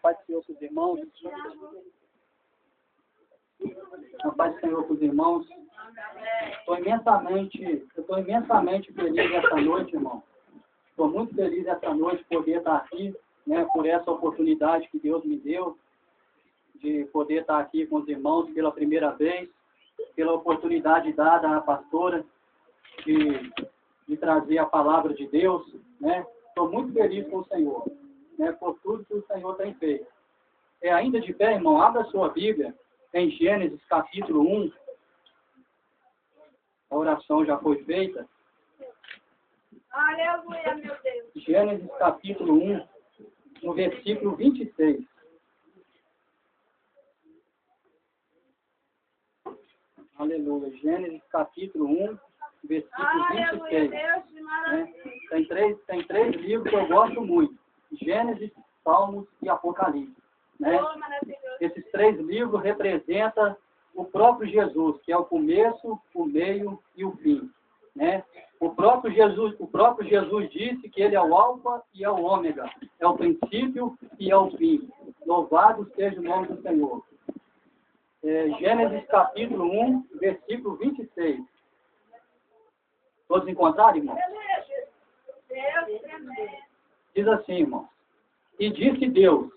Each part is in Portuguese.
Paz do Senhor com os irmãos. A paz do Senhor com os irmãos. Estou imensamente feliz essa noite, irmão. Estou muito feliz essa noite por poder estar aqui, né, por essa oportunidade que Deus me deu de poder estar aqui com os irmãos pela primeira vez, pela oportunidade dada à pastora de trazer a palavra de Deus, né? Estou muito feliz com o Senhor, né, por tudo que o Senhor tem feito. Ainda de pé, irmão, abra a sua Bíblia em Gênesis capítulo 1. A oração já foi feita. Aleluia, meu Deus. Gênesis capítulo 1, no versículo 26. Aleluia. Gênesis capítulo 1, versículo 26. Deus, Né? Tem três livros que eu gosto muito. Gênesis, Salmos e Apocalipse. Né? Esses três livros representam o próprio Jesus, que é o começo, o meio e o fim. Né? O próprio Jesus disse que ele é o alfa e é o ômega, é o princípio e é o fim. Louvado seja o nome do Senhor. Gênesis capítulo 1, versículo 26. Todos encontraram, irmão? Diz assim, irmão. E disse Deus: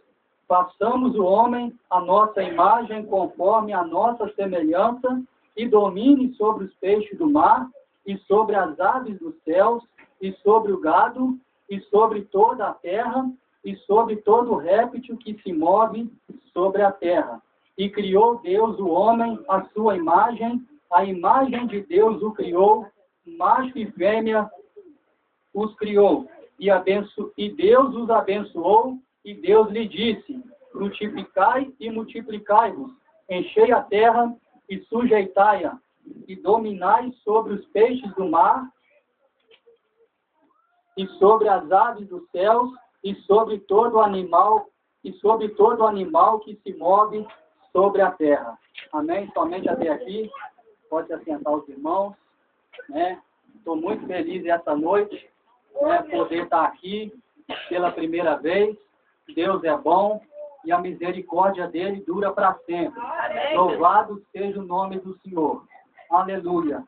façamos o homem à nossa imagem, conforme a nossa semelhança, e domine sobre os peixes do mar, e sobre as aves dos céus, e sobre o gado, e sobre toda a terra, e sobre todo réptil que se move sobre a terra. E criou Deus o homem à sua imagem, a imagem de Deus o criou, macho e fêmea os criou. E Deus os abençoou, e Deus lhe disse: frutificai e multiplicai-vos, enchei a terra e sujeitai-a, e dominai sobre os peixes do mar, e sobre as aves dos céus, e sobre todo animal que se move sobre a terra. Amém? Somente até aqui. Pode se assentar os irmãos. Né? Estou muito feliz essa noite, né, poder estar aqui pela primeira vez. Deus é bom e a misericórdia dele dura para sempre. Louvado seja o nome do Senhor. Aleluia.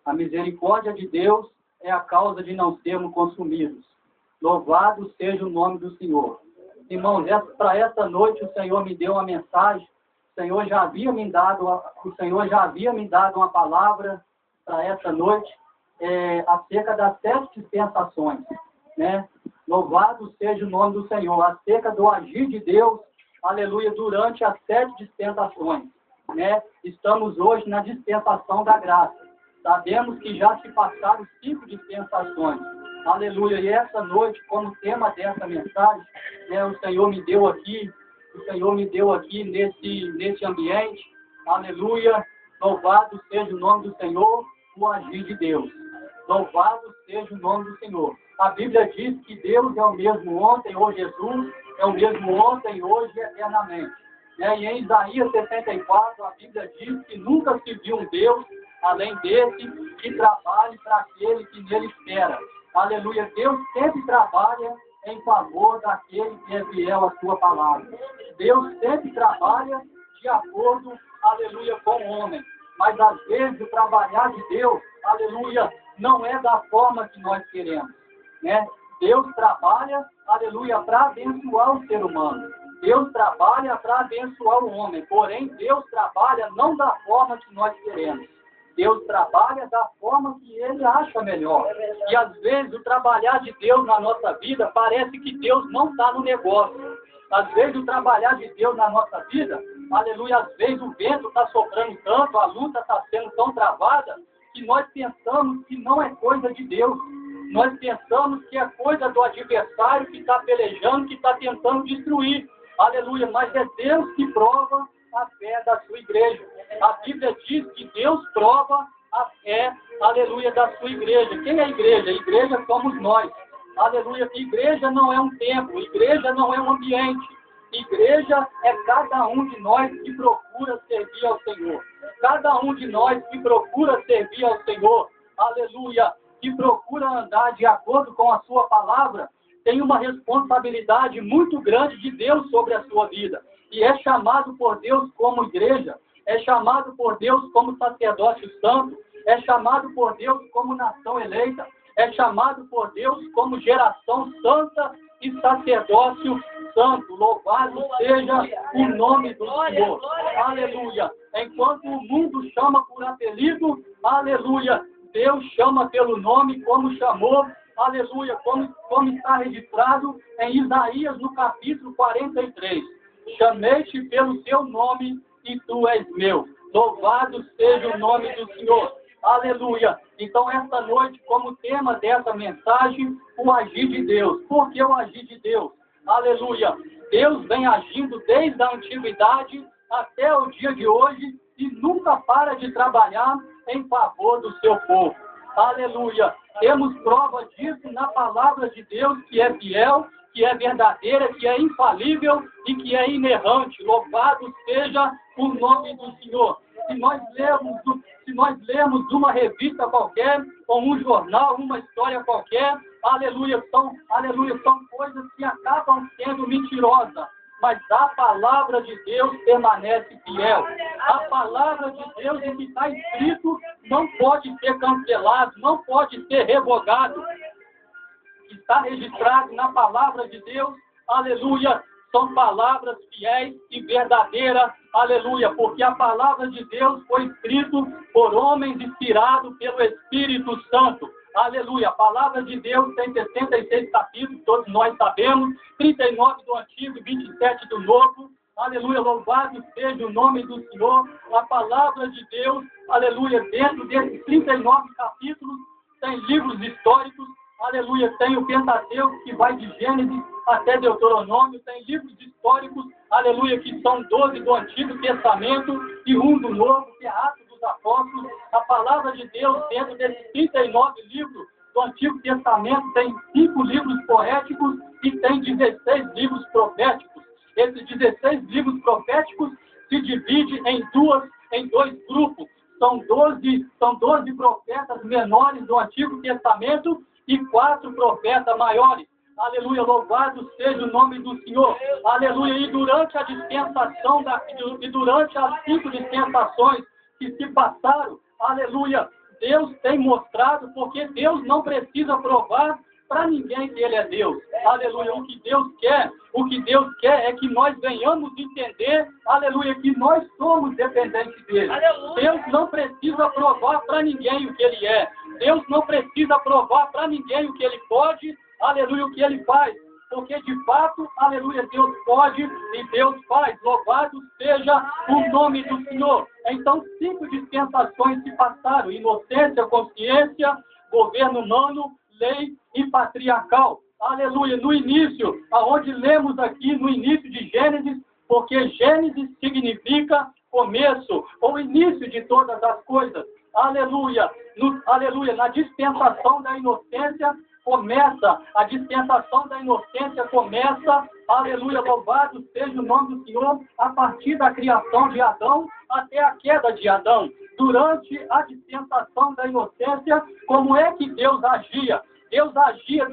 A misericórdia de Deus é a causa de não sermos consumidos. Louvado seja o nome do Senhor. Irmãos, para essa noite o Senhor me deu uma mensagem. O Senhor já havia me dado uma palavra para essa noite acerca das 7 dispensações. Né? Louvado seja o nome do Senhor. Acerca do agir de Deus, aleluia, durante as 7 dispensações. Né? Estamos hoje na dispensação da graça. Sabemos que já se passaram 5 dispensações. Aleluia. E essa noite, como tema dessa mensagem, né, o Senhor me deu aqui nesse ambiente. Aleluia. Louvado seja o nome do Senhor, o agir de Deus. Louvado seja o nome do Senhor. A Bíblia diz que Deus é o mesmo ontem, hoje Jesus é o mesmo ontem, hoje e eternamente. E em Isaías 64, a Bíblia diz que nunca se viu um Deus, além desse, que trabalhe para aquele que nele espera. Aleluia. Deus sempre trabalha em favor daquele que é fiel à sua palavra. Deus sempre trabalha de acordo, aleluia, com o homem. Mas às vezes o trabalhar de Deus, aleluia, não é da forma que nós queremos. Né? Deus trabalha, aleluia, para abençoar o ser humano. Deus trabalha para abençoar o homem. Porém, Deus trabalha não da forma que nós queremos. Deus trabalha da forma que Ele acha melhor. E às vezes o trabalhar de Deus na nossa vida parece que Deus não está no negócio. Às vezes o trabalhar de Deus na nossa vida, aleluia, às vezes o vento está soprando tanto, a luta está sendo tão travada, que nós pensamos que não é coisa de Deus. Nós pensamos que é coisa do adversário que está pelejando, que está tentando destruir. Aleluia, mas é Deus que prova a fé da sua igreja. A Bíblia diz que Deus prova a fé, aleluia, da sua igreja. Quem é a igreja? A igreja somos nós. Aleluia, igreja não é um templo, igreja não é um ambiente. Igreja é cada um de nós que procura servir ao Senhor. Cada um de nós que procura servir ao Senhor. Aleluia, que procura andar de acordo com a sua palavra, tem uma responsabilidade muito grande de Deus sobre a sua vida. E é chamado por Deus como igreja, é chamado por Deus como sacerdócio santo, é chamado por Deus como nação eleita, é chamado por Deus como geração santa e sacerdócio santo. Louvado seja o nome do Senhor. Aleluia. Enquanto o mundo chama por apelido, aleluia, Deus chama pelo nome como chamou, aleluia, como está registrado em Isaías no capítulo 43. Chamei-te pelo teu nome e tu és meu. Louvado seja o nome do Senhor. Aleluia. Então, esta noite, como tema dessa mensagem, o agir de Deus. Por que o agir de Deus? Aleluia. Deus vem agindo desde a antiguidade até o dia de hoje e nunca para de trabalhar em favor do seu povo. Aleluia. Temos prova disso na palavra de Deus, que é fiel, que é verdadeira, que é infalível e que é inerrante. Louvado seja o nome do Senhor. Se nós lermos uma revista qualquer, ou um jornal, uma história qualquer, aleluia, são coisas que acabam sendo mentirosas. Mas a palavra de Deus permanece fiel. A palavra de Deus, em que está escrito, não pode ser cancelado, não pode ser revogado. Está registrado na palavra de Deus, aleluia, são palavras fiéis e verdadeiras, aleluia, porque a palavra de Deus foi escrita por homens inspirados pelo Espírito Santo, aleluia. A palavra de Deus tem 66 capítulos, todos nós sabemos, 39 do Antigo e 27 do Novo, aleluia, louvado seja o nome do Senhor. A palavra de Deus, aleluia, dentro desses 39 capítulos, tem livros históricos, aleluia, tem o Pentateuco, que vai de Gênesis até Deuteronômio, tem livros históricos, aleluia, que são 12 do Antigo Testamento e um do Novo, que é Atos dos Apóstolos. A palavra de Deus, dentro desses 39 livros do Antigo Testamento, tem 5 livros poéticos e tem 16 livros proféticos. Esses 16 livros proféticos se dividem em dois grupos. São 12 profetas menores do Antigo Testamento e 4 profetas maiores. Aleluia, louvado seja o nome do Senhor. Aleluia, e durante a dispensação, e durante as 5 dispensações que se passaram, aleluia, Deus tem mostrado, porque Deus não precisa provar para ninguém que Ele é Deus. Aleluia, o que Deus quer é que nós venhamos entender, aleluia, que nós somos dependentes dEle. Aleluia. Deus não precisa provar para ninguém o que Ele é. Deus não precisa provar para ninguém o que Ele pode, aleluia, o que Ele faz. Porque de fato, aleluia, Deus pode e Deus faz. Louvado seja o nome do Senhor. Então, 5 dispensações se passaram: inocência, consciência, governo humano, lei e patriarcal. Aleluia, no início, aonde lemos aqui no início de Gênesis, porque Gênesis significa começo, ou início de todas as coisas. Aleluia, aleluia, na dispensação da inocência começa, a dispensação da inocência começa, aleluia, louvado seja o nome do Senhor, a partir da criação de Adão até a queda de Adão. Durante a dispensação da inocência, como é que Deus agia? Deus agia,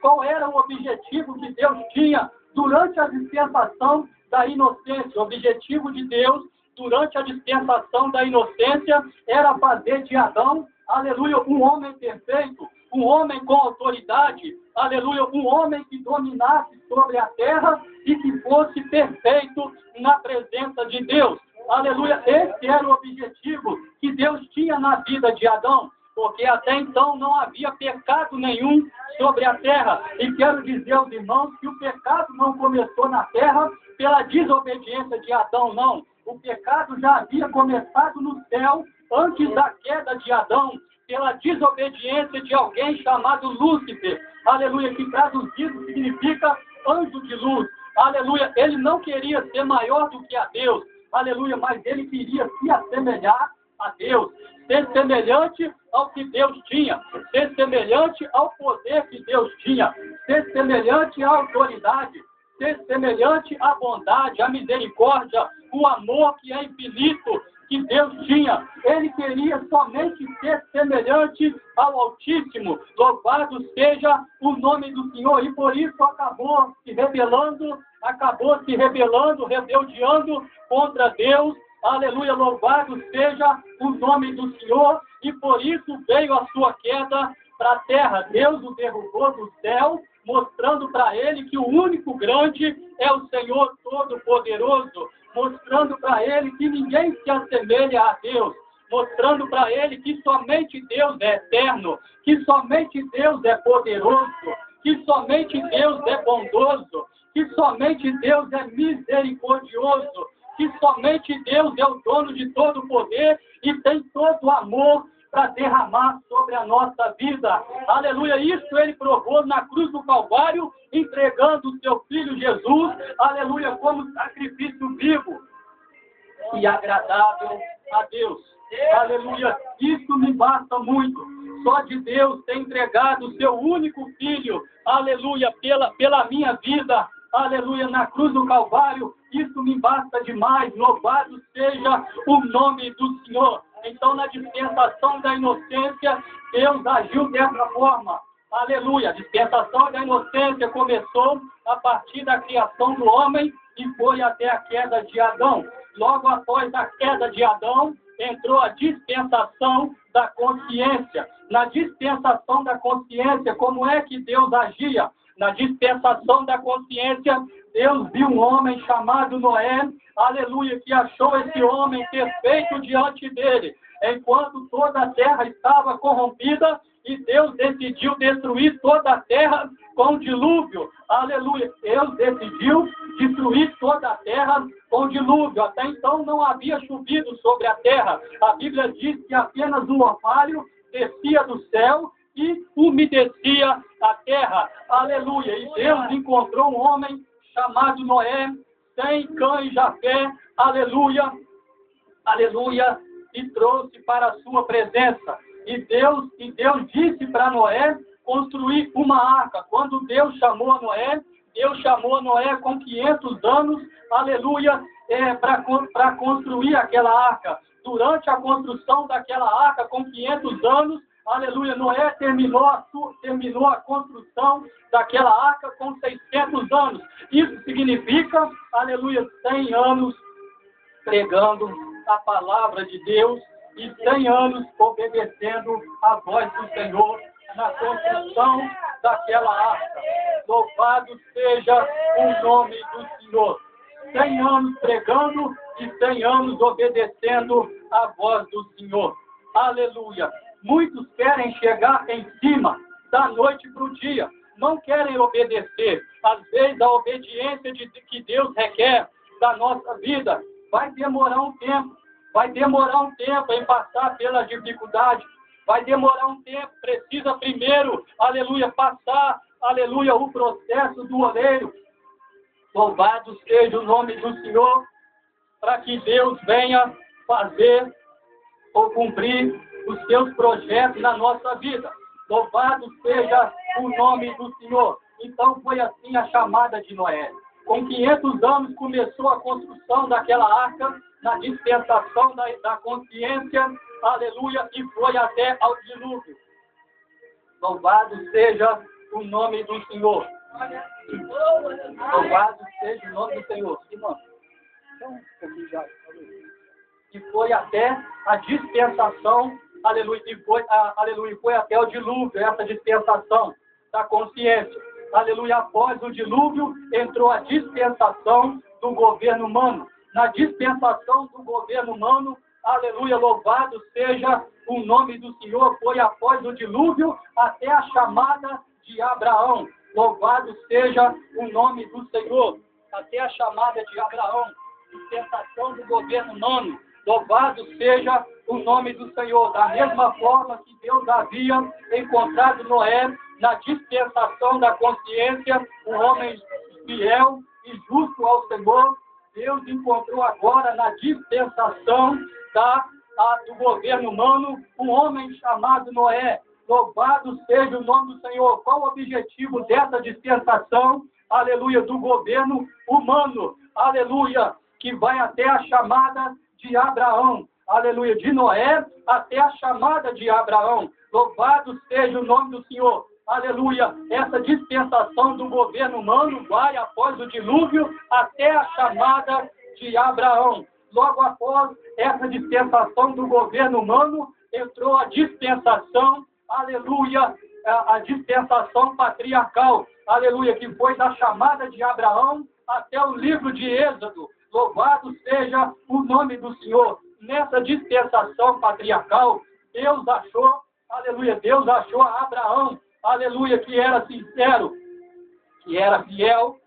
qual era o objetivo que Deus tinha durante a dispensação da inocência? O objetivo de Deus durante a dispensação da inocência era fazer de Adão, aleluia, um homem perfeito, um homem com autoridade, aleluia, um homem que dominasse sobre a terra e que fosse perfeito na presença de Deus. Aleluia, esse era o objetivo que Deus tinha na vida de Adão, porque até então não havia pecado nenhum sobre a terra. E quero dizer aos irmãos que o pecado não começou na terra pela desobediência de Adão, não. O pecado já havia começado no céu antes da queda de Adão, pela desobediência de alguém chamado Lúcifer, aleluia, que traduzido significa anjo de luz, aleluia. Ele não queria ser maior do que a Deus, aleluia, mas ele queria se assemelhar a Deus, ser semelhante ao que Deus tinha, ser semelhante ao poder que Deus tinha, ser semelhante à autoridade, ser semelhante à bondade, à misericórdia, o amor que é infinito, que Deus tinha. Ele queria somente ser semelhante ao Altíssimo. Louvado seja o nome do Senhor. E por isso acabou se rebelando, rebeldeando contra Deus. Aleluia, louvado seja o nome do Senhor. E por isso veio a sua queda para a terra. Deus o derrubou do céu, mostrando para ele que o único grande é o Senhor Todo-Poderoso, mostrando para ele que ninguém se assemelha a Deus, mostrando para ele que somente Deus é eterno, que somente Deus é poderoso, que somente Deus é bondoso, que somente Deus é misericordioso, que somente Deus é o dono de todo o poder e tem todo o amor para derramar sobre a nossa vida. Aleluia, isso ele provou na cruz do Calvário, entregando o seu Filho Jesus, aleluia, como sacrifício vivo e agradável a Deus. Aleluia, isso me basta muito. Só de Deus ter entregado o seu único Filho, aleluia, pela minha vida, aleluia, na cruz do Calvário, isso me basta demais. Louvado seja o nome do Senhor. Então, na dispensação da inocência, Deus agiu dessa forma. Aleluia. A dispensação da inocência começou a partir da criação do homem e foi até a queda de Adão. Logo após a queda de Adão, entrou a dispensação da consciência. Na dispensação da consciência, como é que Deus agia? Na dispensação da consciência, Deus viu um homem chamado Noé, aleluia, que achou esse homem perfeito diante dele, enquanto toda a terra estava corrompida, e Deus decidiu destruir toda a terra com dilúvio, aleluia. Deus decidiu destruir toda a terra com dilúvio. Até então não havia chovido sobre a terra. A Bíblia diz que apenas um orvalho descia do céu e umedecia a terra, aleluia. E Deus encontrou um homem chamado Noé, sem Cã e Jafé, aleluia, aleluia, e trouxe para a sua presença. E Deus disse para Noé construir uma arca. Quando Deus chamou Noé com 500 anos, aleluia, para construir aquela arca. Durante a construção daquela arca, com 500 anos, aleluia, Noé terminou a construção daquela arca com 600 anos. Isso significa, aleluia, 100 anos pregando a palavra de Deus e 100 anos obedecendo a voz do Senhor na construção daquela arca. Louvado seja o nome do Senhor. 100 anos pregando e 100 anos obedecendo a voz do Senhor. Aleluia. Muitos querem chegar em cima da noite para o dia. Não querem obedecer. Às vezes a obediência que Deus requer da nossa vida vai demorar um tempo. Vai demorar um tempo em passar pela dificuldade. Vai demorar um tempo. Precisa primeiro, aleluia, passar, aleluia, o processo do oleiro. Louvado seja o nome do Senhor, para que Deus venha fazer ou cumprir os seus projetos na nossa vida. Louvado seja o nome do Senhor. Então foi assim a chamada de Noé. Com 500 anos começou a construção daquela arca, na dispensação da consciência, aleluia, e foi até ao dilúvio. Louvado seja o nome do Senhor. Louvado seja o nome do Senhor. E foi até a dispensação, aleluia, aleluia, foi até o dilúvio, essa dispensação da consciência. Aleluia, após o dilúvio, entrou a dispensação do governo humano. Na dispensação do governo humano, aleluia, louvado seja o nome do Senhor, foi após o dilúvio até a chamada de Abraão. Louvado seja o nome do Senhor, até a chamada de Abraão, dispensação do governo humano. Louvado seja o nome do Senhor. Da mesma forma que Deus havia encontrado Noé na dispensação da consciência, um homem fiel e justo ao Senhor, Deus encontrou agora na dispensação do governo humano um homem chamado Noé. Louvado seja o nome do Senhor. Qual o objetivo dessa dispensação? Aleluia, do governo humano. Aleluia, que vai até a chamada de Abraão. aleluia, de Noé até a chamada de Abraão. Louvado seja o nome do Senhor. Aleluia, essa dispensação do governo humano vai após o dilúvio até a chamada de Abraão. Logo após essa dispensação do governo humano, entrou a dispensação, aleluia, a dispensação patriarcal, aleluia, que foi da chamada de Abraão até o livro de Êxodo. Louvado seja o nome do Senhor. Nessa dispensação patriarcal, Deus achou, aleluia, Deus achou a Abraão, aleluia, que era sincero, que era fiel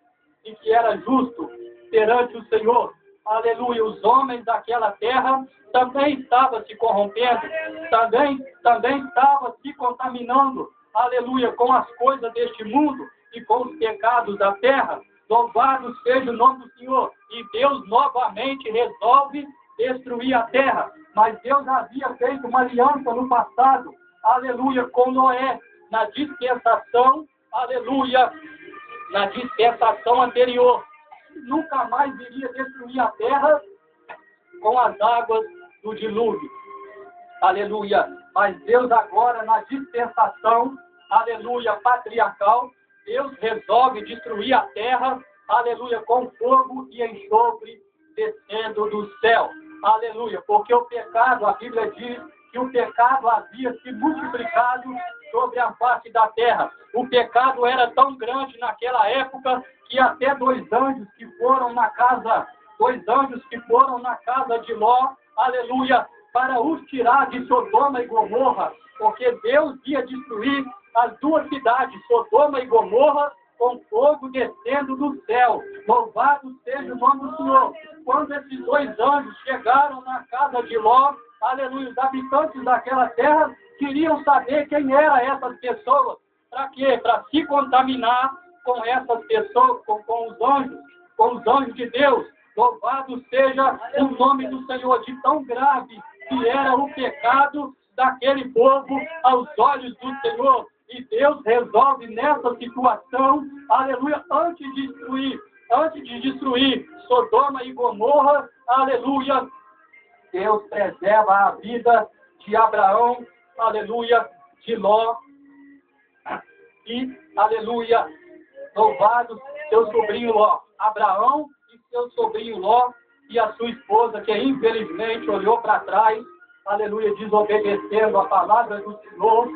e que era justo perante o Senhor. Aleluia, os homens daquela terra também estavam se corrompendo, também estavam se contaminando, aleluia, com as coisas deste mundo e com os pecados da terra. Louvado seja o nome do Senhor. E Deus novamente resolve destruir a terra. Mas Deus havia feito uma aliança no passado, aleluia, com Noé, na dispensação, aleluia, na dispensação anterior. Nunca mais iria destruir a terra com as águas do dilúvio. Aleluia. Mas Deus agora, na dispensação, aleluia, patriarcal, Deus resolve destruir a terra, aleluia, com fogo e enxofre descendo do céu. Aleluia. Porque o pecado, a Bíblia diz que o pecado havia se multiplicado sobre a face da terra. O pecado era tão grande naquela época que até dois anjos que foram na casa de Ló, aleluia, para os tirar de Sodoma e Gomorra, porque Deus ia destruir as duas cidades, Sodoma e Gomorra, com fogo descendo do céu. Louvado seja o nome do Senhor. Quando esses dois anjos chegaram na casa de Ló, aleluia, os habitantes daquela terra queriam saber quem eram essas pessoas. Para quê? Para se contaminar com essas pessoas, com os anjos de Deus. Louvado seja o nome do Senhor. De tão grave que era o pecado daquele povo aos olhos do Senhor. E Deus resolve nessa situação, aleluia, antes de destruir Sodoma e Gomorra, aleluia, Deus preserva a vida de Abraão, aleluia, de Ló, e, aleluia, louvado seu sobrinho Ló. Abraão e seu sobrinho Ló e a sua esposa, que infelizmente olhou para trás, aleluia, desobedecendo a palavra do Senhor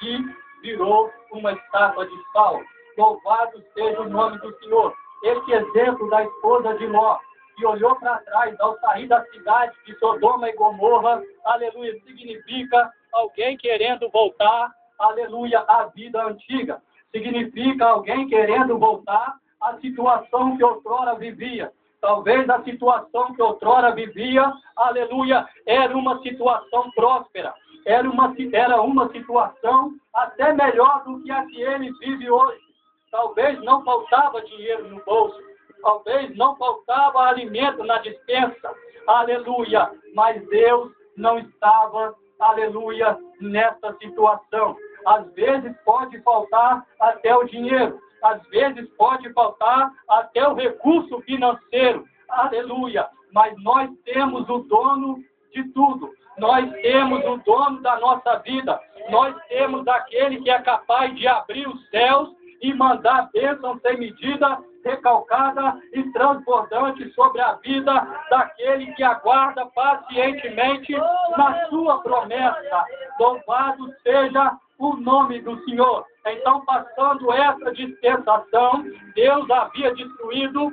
e virou uma estátua de sal. Louvado seja o nome do Senhor. Este exemplo da esposa de Ló, que olhou para trás ao sair da cidade de Sodoma e Gomorra, aleluia, significa alguém querendo voltar, aleluia, à vida antiga. Significa alguém querendo voltar à situação que outrora vivia. Talvez a situação que outrora vivia, aleluia, era uma situação próspera. Era uma situação até melhor do que a que ele vive hoje. Talvez não faltava dinheiro no bolso. Talvez não faltava alimento na despensa. Aleluia. Mas Deus não estava, aleluia, nessa situação. Às vezes pode faltar até o dinheiro. Às vezes pode faltar até o recurso financeiro. Aleluia. Mas nós temos o dono de tudo. Nós temos o dono da nossa vida. Nós temos aquele que é capaz de abrir os céus e mandar bênção sem medida, recalcada e transbordante sobre a vida daquele que aguarda pacientemente na sua promessa. Louvado seja o nome do Senhor. Então, passando essa dispensação, Deus havia destruído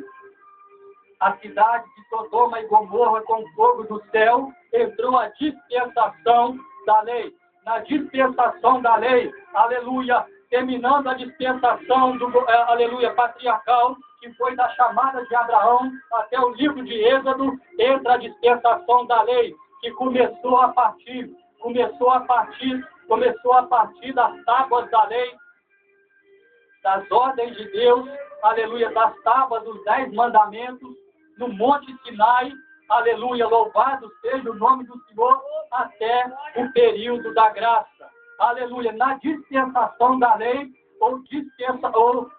a cidade de Sodoma e Gomorra com fogo do céu. Entrou a dispensação da lei. Na dispensação da lei, aleluia, terminando a dispensação aleluia, patriarcal, que foi da chamada de Abraão até o livro de Êxodo, entra a dispensação da lei, que começou a partir das tábuas da lei, das ordens de Deus, aleluia, das tábuas dos 10 mandamentos, no Monte Sinai, aleluia, louvado seja o nome do Senhor, até o período da graça. Aleluia, na dispensação da lei,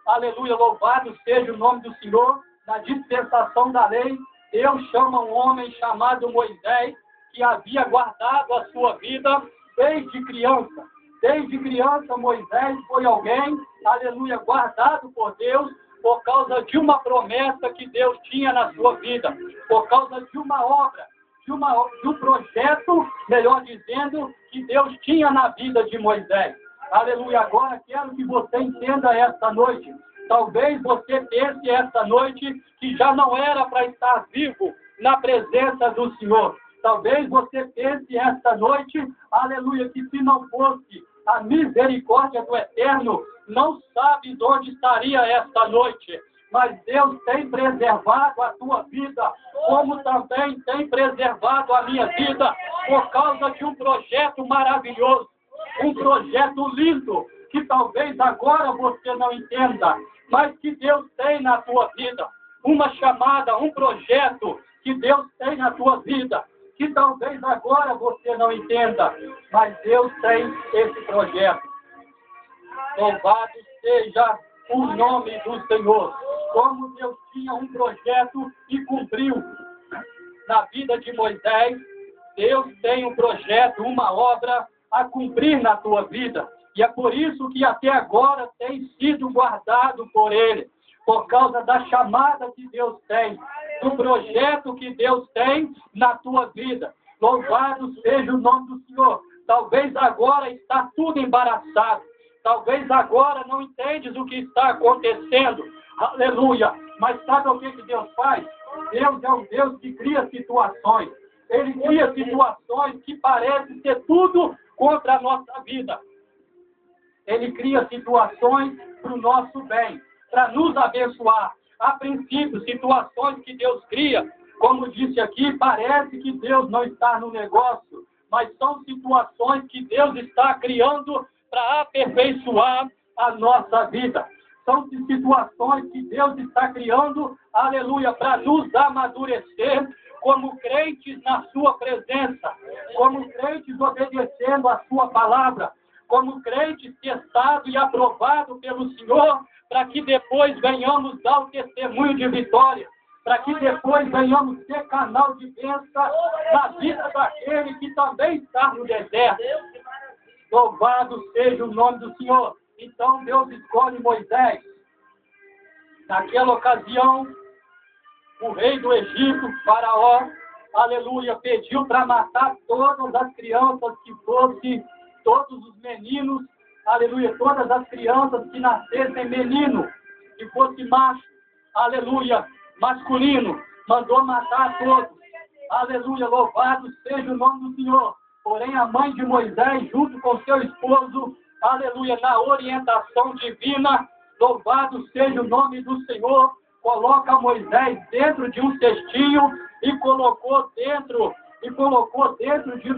aleluia, louvado seja o nome do Senhor, na dispensação da lei, Deus chama um homem chamado Moisés, que havia guardado a sua vida desde criança. Desde criança, Moisés foi alguém, aleluia, guardado por Deus, por causa de uma promessa que Deus tinha na sua vida, por causa de uma obra, de um projeto, melhor dizendo, que Deus tinha na vida de Moisés. Aleluia. Agora quero que você entenda esta noite. Talvez você pense esta noite que já não era para estar vivo na presença do Senhor. Talvez você pense esta noite, aleluia, que se não fosse a misericórdia do Eterno, não sabes onde estaria esta noite. Mas Deus tem preservado a tua vida, como também tem preservado a minha vida, por causa de um projeto maravilhoso, um projeto lindo, que talvez agora você não entenda, mas que Deus tem na tua vida. Uma chamada, um projeto que Deus tem na tua vida, que talvez agora você não entenda, mas Deus tem esse projeto. Louvado seja o nome do Senhor. Como Deus tinha um projeto e cumpriu na vida de Moisés, Deus tem um projeto, uma obra a cumprir na tua vida. E é por isso que até agora tem sido guardado por Ele, por causa da chamada que Deus tem, do projeto que Deus tem na tua vida. Louvado seja o nome do Senhor. Talvez agora está tudo embaraçado. Talvez agora não entendes o que está acontecendo. Aleluia. Mas sabe o que Deus faz? Deus é um Deus que cria situações. Ele cria situações que parecem ser tudo contra a nossa vida. Ele cria situações para o nosso bem, para nos abençoar. A princípio, situações que Deus cria, como disse aqui, parece que Deus não está no negócio, mas são situações que Deus está criando para aperfeiçoar a nossa vida. São situações que Deus está criando, aleluia, para nos amadurecer como crentes na sua presença, como crentes obedecendo a sua palavra, como crentes testados e aprovados pelo Senhor, para que depois venhamos dar o testemunho de vitória, para que depois venhamos ser canal de bênção na vida daquele que também está no deserto. Louvado seja o nome do Senhor. Então Deus escolhe Moisés. Naquela ocasião, o rei do Egito, Faraó, aleluia, pediu para matar todas as crianças que fossem, todos os meninos, aleluia, todas as crianças que nascessem menino, que fosse macho, aleluia, masculino, mandou matar todos, aleluia, louvado seja o nome do Senhor. Porém, a mãe de Moisés, junto com seu esposo, aleluia, na orientação divina, louvado seja o nome do Senhor, coloca Moisés dentro de um cestinho e colocou dentro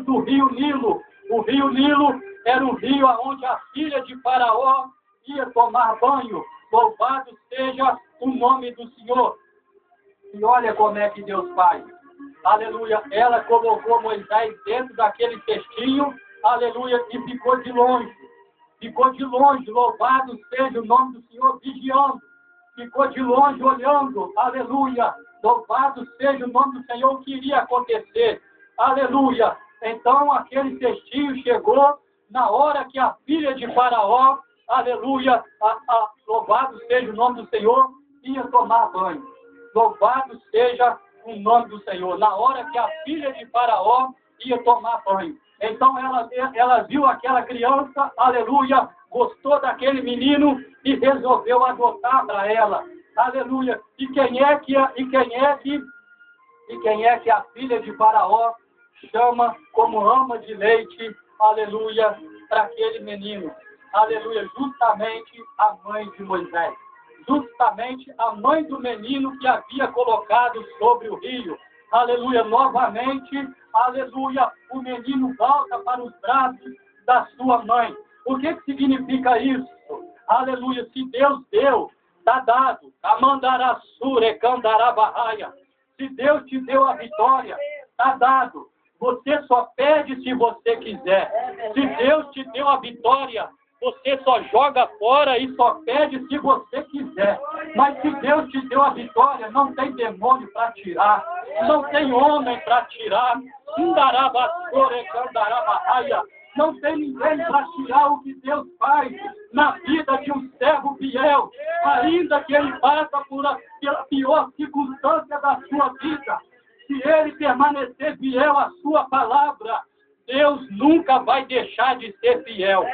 do rio Nilo. O rio Nilo era um rio onde a filha de Faraó ia tomar banho. Louvado seja o nome do Senhor. E olha como é que Deus faz. Aleluia. Ela colocou Moisés dentro daquele cestinho. Aleluia. E ficou de longe. Ficou de longe. Louvado seja o nome do Senhor, vigiando. Ficou de longe olhando. Aleluia. Louvado seja o nome do Senhor, o que iria acontecer. Aleluia. Então aquele cestinho chegou na hora que a filha de Faraó, aleluia, louvado seja o nome do Senhor, ia tomar banho. Louvado seja o nome do Senhor. Na hora que a filha de Faraó ia tomar banho. Então ela viu aquela criança, aleluia, gostou daquele menino e resolveu adotar para ela. Aleluia. E quem é que a filha de Faraó chama como ama de leite, aleluia, para aquele menino? Aleluia, justamente a mãe de Moisés. Justamente a mãe do menino que havia colocado sobre o rio. Aleluia, novamente, aleluia, o menino volta para os braços da sua mãe. O que significa isso? Aleluia, se Deus deu, está dado. Amandarassure, Candarabahaya. Se Deus te deu a vitória, está dado. Você só pede se você quiser. Se Deus te deu a vitória, você só joga fora e só pede se você quiser. Mas se Deus te deu a vitória, não tem demônio para tirar, não tem homem para tirar. Não tem ninguém para tirar o que Deus faz na vida de um servo fiel, ainda que ele passa pela pior circunstância da sua vida. Se ele permanecer fiel à sua palavra, Deus nunca vai deixar de ser fiel.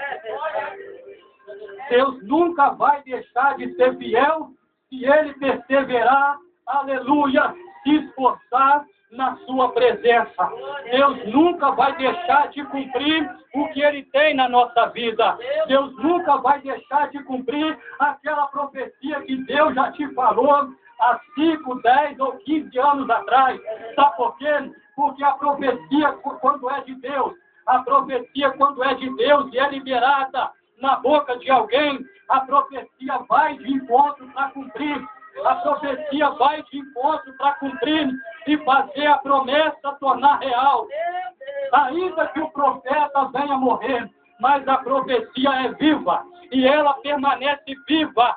Deus nunca vai deixar de ser fiel se ele perseverar, aleluia, se esforçar na sua presença. Deus nunca vai deixar de cumprir o que ele tem na nossa vida. Deus nunca vai deixar de cumprir aquela profecia que Deus já te falou há 5, 10 ou 15 anos atrás. Sabe por quê? Porque a profecia, quando é de Deus, e é liberada na boca de alguém, a profecia vai de encontro para cumprir. A profecia vai de encontro para cumprir e fazer a promessa tornar real. Ainda que o profeta venha morrer, mas a profecia é viva e ela permanece viva.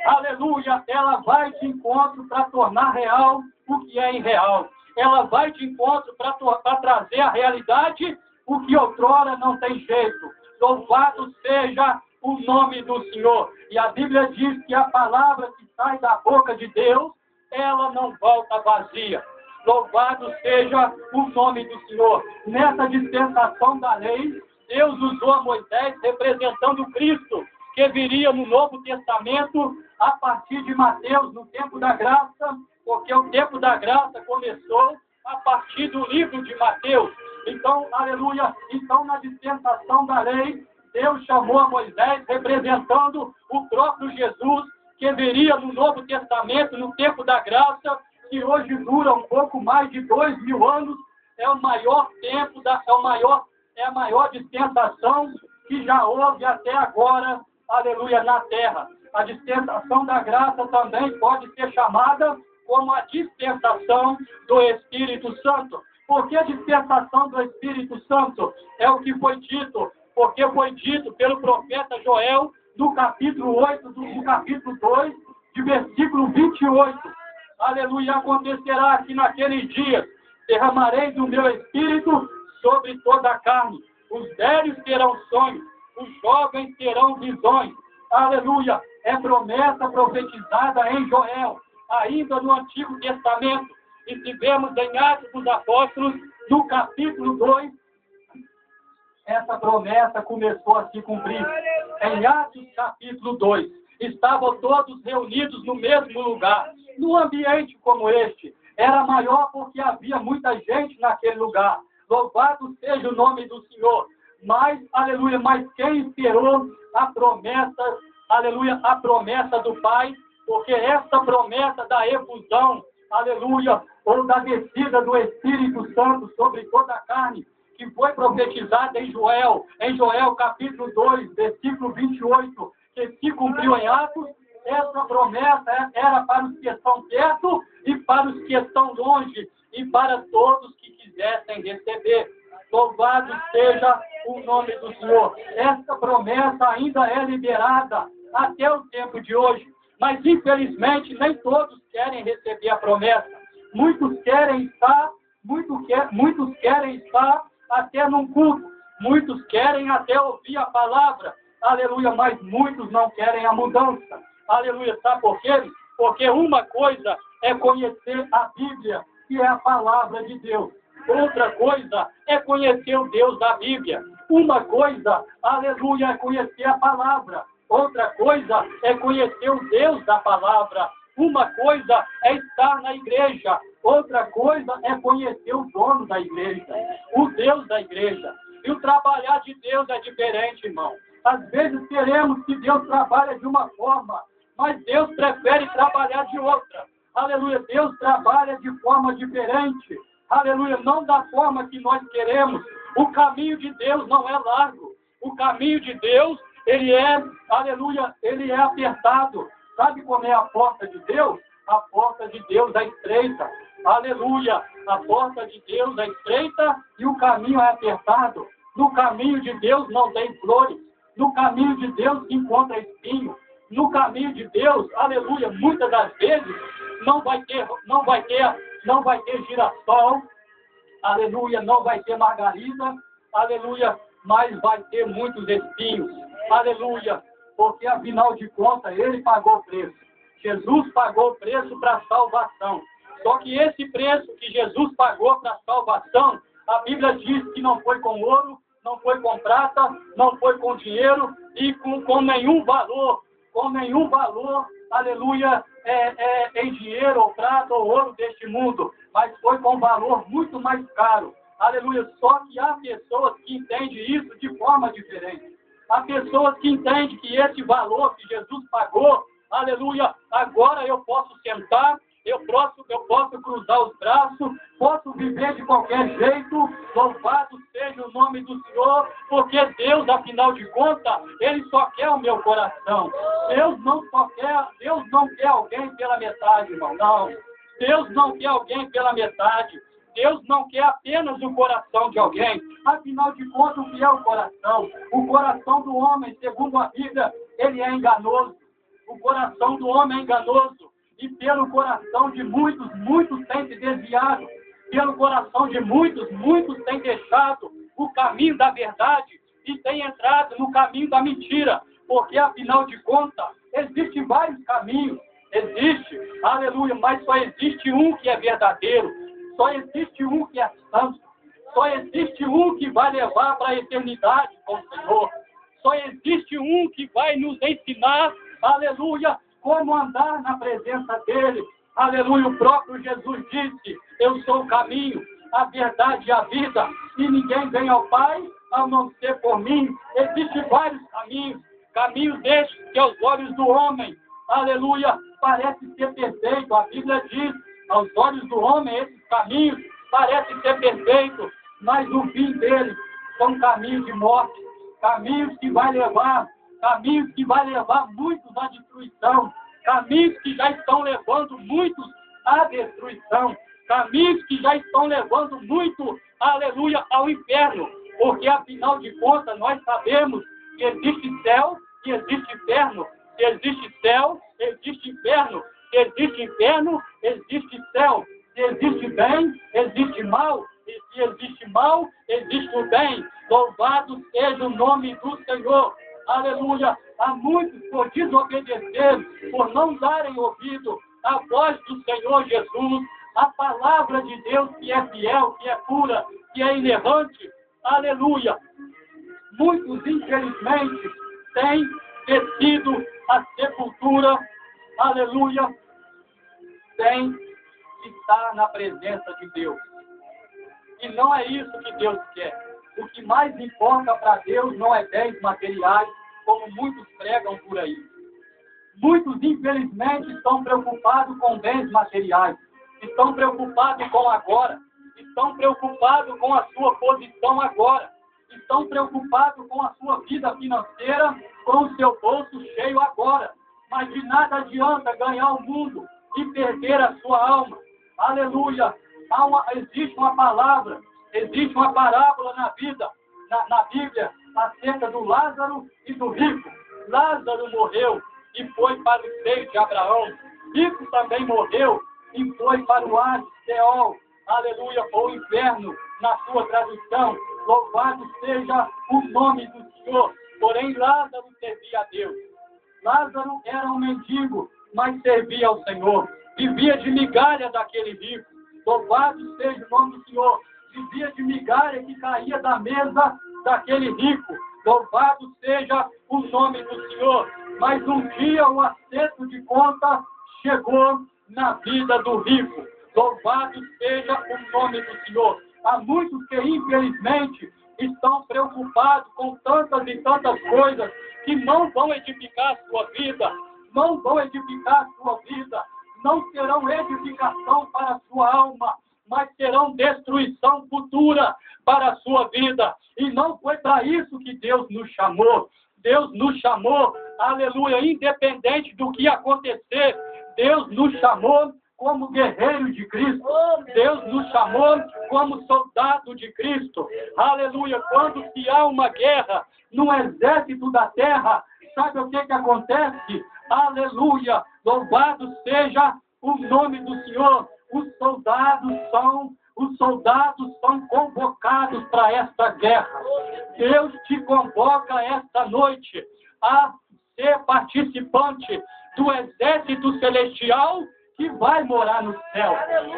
Aleluia! Ela vai de encontro para tornar real o que é irreal. Ela vai de encontro para trazer a realidade o que outrora não tem jeito. Louvado seja o nome do Senhor. E a Bíblia diz que a palavra que sai da boca de Deus, ela não volta vazia. Louvado seja o nome do Senhor. Nessa dispensação da lei, Deus usou a Moisés representando Cristo, que viria no Novo Testamento a partir de Mateus, no tempo da graça, porque o tempo da graça começou a partir do livro de Mateus. Então, aleluia, então na dispensação da lei, Deus chamou a Moisés representando o próprio Jesus, que viria no Novo Testamento, no tempo da graça, que hoje dura um pouco mais de 2000 anos, é o maior tempo, é a maior dispensação que já houve até agora, aleluia, na terra. A dispensação da graça também pode ser chamada como a dispensação do Espírito Santo. Por que a dispensação do Espírito Santo? É o que foi dito, porque foi dito pelo profeta Joel, no capítulo 8, do capítulo 2, de versículo 28. Aleluia, acontecerá que naqueles dias derramarei do meu Espírito sobre toda a carne. Os velhos terão sonhos, os jovens terão visões. Aleluia, é promessa profetizada em Joel, ainda no Antigo Testamento. E se vemos em Atos dos Apóstolos, no capítulo 2, essa promessa começou a se cumprir. Em Atos capítulo 2, estavam todos reunidos no mesmo lugar, num ambiente como este. Era maior porque havia muita gente naquele lugar. Louvado seja o nome do Senhor. Mas, aleluia, mas quem esperou a promessa, aleluia, a promessa do Pai, porque essa promessa da efusão, aleluia, ou da descida do Espírito Santo sobre toda a carne, que foi profetizada em Joel capítulo 2, versículo 28, que se cumpriu em Atos, essa promessa era para os que estão perto e para os que estão longe, e para todos que quisessem receber. Louvado seja o nome do Senhor. Essa promessa ainda é liberada até o tempo de hoje, mas infelizmente nem todos querem receber a promessa. Muitos querem estar até num culto, muitos querem até ouvir a palavra, aleluia, mas muitos não querem a mudança, aleluia. Sabe por quê? Porque uma coisa é conhecer a Bíblia, que é a palavra de Deus. Outra coisa é conhecer o Deus da Bíblia. Uma coisa, aleluia, é conhecer a palavra. Outra coisa é conhecer o Deus da palavra. Uma coisa é estar na igreja. Outra coisa é conhecer o dono da igreja, o Deus da igreja. E o trabalhar de Deus é diferente, irmão. Às vezes queremos que Deus trabalhe de uma forma, mas Deus prefere trabalhar de outra. Aleluia, Deus trabalha de forma diferente. Aleluia, não da forma que nós queremos. O caminho de Deus não é largo. O caminho de Deus, ele é, aleluia, ele é apertado. Sabe como é a porta de Deus? A porta de Deus é estreita. Aleluia, a porta de Deus é estreita e o caminho é apertado. No caminho de Deus não tem flores. No caminho de Deus se encontra espinho. No caminho de Deus, aleluia, muitas das vezes não vai ter girassol, aleluia, não vai ter margarida, aleluia, mas vai ter muitos espinhos, aleluia, porque afinal de contas ele pagou o preço. Jesus pagou o preço para a salvação. Só que esse preço que Jesus pagou para a salvação, a Bíblia diz que não foi com ouro, não foi com prata, não foi com dinheiro e com nenhum valor, aleluia, em dinheiro ou prata ou ouro deste mundo, mas foi com valor muito mais caro, aleluia. Só que há pessoas que entendem isso de forma diferente. Há pessoas que entendem que esse valor que Jesus pagou, aleluia, agora eu posso sentar, eu posso cruzar os braços, posso viver de qualquer jeito, louvado seja o nome do Senhor, porque Deus, afinal de contas, Ele só quer o meu coração. Deus não quer alguém pela metade, irmão, não. Deus não quer alguém pela metade. Deus não quer apenas o coração de alguém. Afinal de contas, o que é o coração? O coração do homem, segundo a Bíblia, ele é enganoso. O coração do homem é enganoso. E pelo coração de muitos têm se desviado. Pelo coração de muitos têm deixado o caminho da verdade e têm entrado no caminho da mentira. Porque, afinal de contas, existem vários caminhos. Existe, aleluia, mas só existe um que é verdadeiro. Só existe um que é santo. Só existe um que vai levar para a eternidade com o Senhor. Só existe um que vai nos ensinar, aleluia, como andar na presença dele. Aleluia, o próprio Jesus disse, eu sou o caminho, a verdade e a vida, e ninguém vem ao Pai a não ser por mim. Existem vários caminhos destes que aos olhos do homem, aleluia, parece ser perfeito. A Bíblia diz, aos olhos do homem, esses caminhos parecem ser perfeitos, mas no fim deles são caminhos de morte, caminhos que vai levar muitos à destruição, caminhos que já estão levando muitos à destruição, caminhos que já estão levando muito, aleluia, ao inferno, porque afinal de contas nós sabemos que existe céu e existe inferno. Se existe céu, existe inferno. Se existe inferno, existe céu. Se existe bem, existe mal. E se existe mal, existe o bem. Louvado seja o nome do Senhor. Aleluia. Há muitos por desobedecer, por não darem ouvido à voz do Senhor Jesus, a palavra de Deus que é fiel, que é pura, que é inerrante. Aleluia. Muitos, infelizmente, têm descido a sepultura, aleluia, sem estar na presença de Deus. E não é isso que Deus quer. O que mais importa para Deus não é bens materiais, como muitos pregam por aí. Muitos, infelizmente, estão preocupados com bens materiais, estão preocupados com agora, estão preocupados com a sua posição agora, estão preocupados com a sua vida financeira, com o seu bolso cheio agora. Mas de nada adianta ganhar o mundo e perder a sua alma. Aleluia! Existe uma palavra, existe uma parábola na Bíblia, acerca do Lázaro e do rico. Lázaro morreu e foi para o seio de Abraão. Rico também morreu e foi para o Hades, Seol. Aleluia, ou inferno, na sua tradução. Louvado seja o nome do Senhor. Porém, Lázaro servia a Deus. Lázaro era um mendigo, mas servia ao Senhor. Vivia de migalha daquele rico. Louvado seja o nome do Senhor. Vivia de migalha que caía da mesa daquele rico. Louvado seja o nome do Senhor. Mas um dia o acerto de conta chegou na vida do rico. Louvado seja o nome do Senhor. Há muitos que, infelizmente, estão preocupados com tantas e tantas coisas que não vão edificar a sua vida, não vão edificar a sua vida, não serão edificação para a sua alma, mas serão destruição futura para a sua vida. E não foi para isso que Deus nos chamou. Deus nos chamou, aleluia, independente do que acontecer, Deus nos chamou como guerreiro de Cristo. Deus nos chamou como soldado de Cristo. Aleluia. Quando se há uma guerra no exército da terra, sabe o que acontece? Aleluia. Louvado seja o nome do Senhor. Os soldados são convocados para esta guerra. Deus te convoca esta noite a ser participante do exército celestial que vai morar no céu.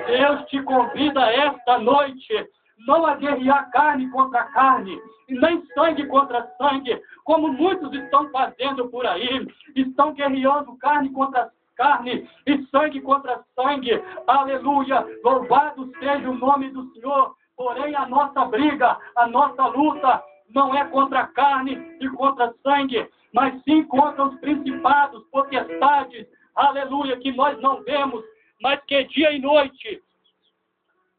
Deus te convida esta noite não a guerrear carne contra carne, nem sangue contra sangue, como muitos estão fazendo por aí. Estão guerreando carne contra carne e sangue contra sangue. Aleluia. Louvado seja o nome do Senhor. Porém, a nossa briga, a nossa luta não é contra a carne e contra sangue, mas sim contra os principados, potestades, aleluia, que nós não vemos, mas que dia e noite